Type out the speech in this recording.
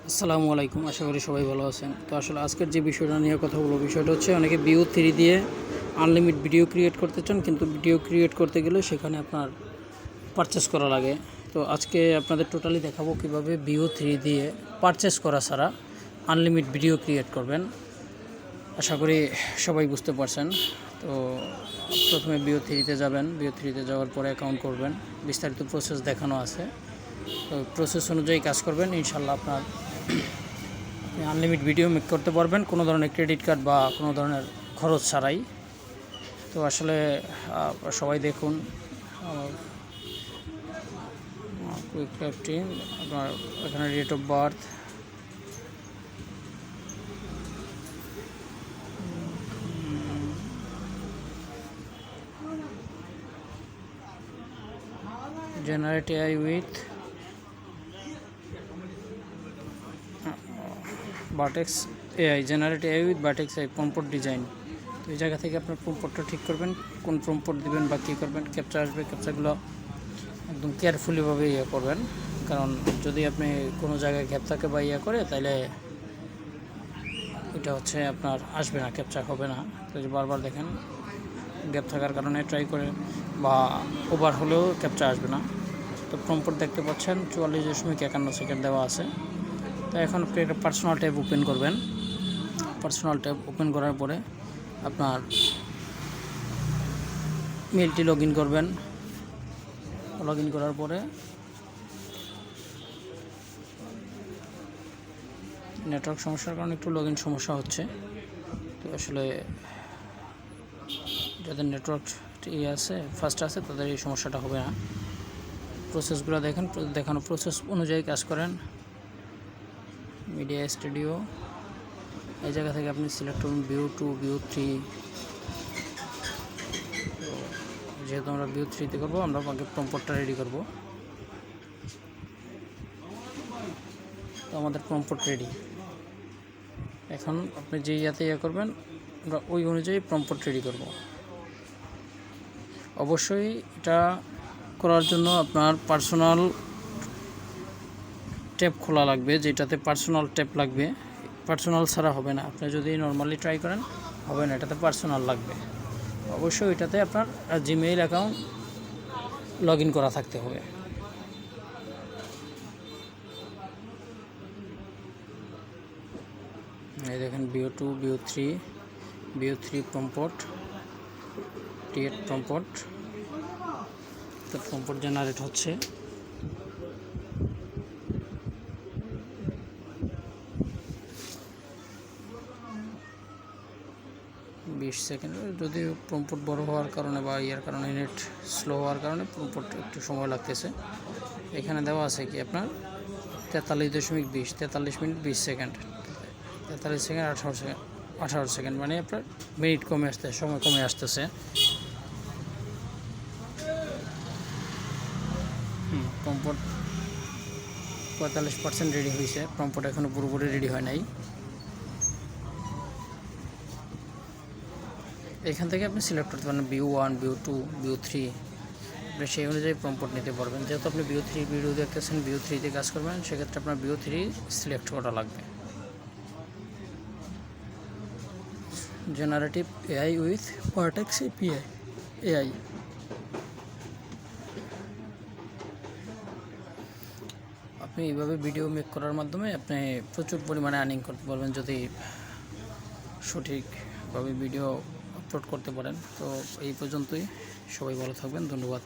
আসসালামু আলাইকুম, আশা করি সবাই ভালো আছেন। তো আসলে আজকের যে বিষয়টা নিয়ে কথা বলবো, বিষয়টা হচ্ছে অনেকে ভিউ 3 দিয়ে আনলিমিটেড ভিডিও ক্রিয়েট করতে চান, কিন্তু ভিডিও ক্রিয়েট করতে গেলে সেখানে আপনার পারচেস করা লাগে। তো আজকে আপনাদের টোটালি দেখাবো কিভাবে ভিউ 3 দিয়ে পারচেস করা ছাড়া আনলিমিটেড ভিডিও ক্রিয়েট করবেন। আশা করি সবাই বুঝতে পারছেন। তো প্রথমে ভিউ 3-তে যাবেন, ভিউ 3-তে যাওয়ার পরে অ্যাকাউন্ট করবেন, বিস্তারিত প্রসেস দেখানো আছে। তো প্রসেস অনুযায়ী কাজ করবেন, ইনশাল্লাহ আপনার আনলিমিটেড ভিডিও মেক করতে পারবেন কোনো ধরনের ক্রেডিট কার্ড বা কোনো ধরনের খরচ ছাড়াই। তো আসলে সবাই দেখুন, কুইক ক্যাপটি আপনার এখানে date of birth, generate AI with Vertex AI, generate AI with Vertex AI prompt design. তো এই জায়গা থেকে আপনার প্রম্পটটা ঠিক করবেন, কোন প্রম্পট দিবেন বা কী করবেন। ক্যাপচা আসবে, ক্যাপচাগুলো একদম কেয়ারফুলিভাবে করবেন, কারণ যদি আপনি কোনো জায়গায় গ্যাপ থাকে বা করে, তাহলে এটা হচ্ছে আপনার আসবে না, ক্যাপচা হবে না। তো বারবার দেখেন গ্যাপ থাকার কারণে ট্রাই করে বা ওভার হলেও ক্যাপচা আসবে না। তো প্রম্পট দেখতে পাচ্ছেন 44.51 সেকেন্ড দেওয়া আছে। তো এখন আপনি একটা পার্সোনাল ট্যাব ওপেন করবেন। পার্সোনাল ট্যাব ওপেন করার পরে আপনার মেলটি লগ ইন করবেন। লগ ইন করার পরে নেটওয়ার্ক সমস্যার কারণে একটু লগ ইন সমস্যা হচ্ছে। তো আসলে যাদের নেটওয়ার্ক আছে, ফার্স্ট আছে, তাদের এই সমস্যাটা হবে না। প্রসেসগুলো দেখেন, দেখানো প্রসেস অনুযায়ী কাজ করেন। মিডিয়া স্টুডিও, এই জায়গা থেকে আপনি সিলেক্ট করুন ভিউ 2, ভিউ 3। তো যেহেতু আমরা ভিউ 3-তে করবো, আমরা আগে প্রম্পটটা রেডি করব। তো আমাদের প্রম্পট রেডি। এখন আপনি যে ইয়াতে করবেন, আমরা ওই অনুযায়ী প্রম্পট রেডি করব। অবশ্যই এটা করার জন্য আপনার পার্সোনাল ট্যাব খোলা লাগবে, যেটাতে পার্সোনাল ট্যাব লাগবে। পার্সোনাল ছাড়া হবে না। আপনি যদি নর্মালি ট্রাই করেন, হবে না, এটাতে পার্সোনাল লাগবে। অবশ্যই এটাতে আপনার জিমেইল অ্যাকাউন্ট লগ ইন করা থাকতে হবে। এই দেখেন view 2, view 3, view 3 prompt, create prompt. তো প্রম্পট জেনারেট হচ্ছে। বিশ সেকেন্ড, যদি প্রম্পট বড় হওয়ার কারণে বা কারণে নেট স্লো হওয়ার কারণে প্রম্পট একটু সময় লাগতেছে। এখানে দেওয়া আছে কি আপনার 43.20, 43 মিনিট 20 সেকেন্ড, 43 সেকেন্ড 18 সেকেন্ড, মানে আপনার মিনিট কমে আসতে, সময় কমে আসতেছে। প্রম্পট 45% রেডি হয়েছে। প্রম্পট এখনও পুরোপুরি রেডি হয় নাই। এখান থেকে আপনি সিলেক্ট করতে পারেন ভিউ 1, ভিউ 2, ভিউ 3। আপনি সেই অনুযায়ী প্রম্পট নিতে পারবেন। যেহেতু আপনি ভিউ 3 ভিডিও দেখতেছেন, ভিউ 3-তে কাজ করবেন, সেক্ষেত্রে আপনার ভিউ 3 সিলেক্ট করা লাগবে। Generative AI with vertex AI. আপনি এইভাবে ভিডিও মেক করার মাধ্যমে আপনি প্রচুর পরিমাণে আর্নিং করতে পারবেন, যদি সঠিকভাবে ভিডিও আপলোড করতে পারেন। তো এই পর্যন্তই, সবাই ভালো থাকবেন, ধন্যবাদ।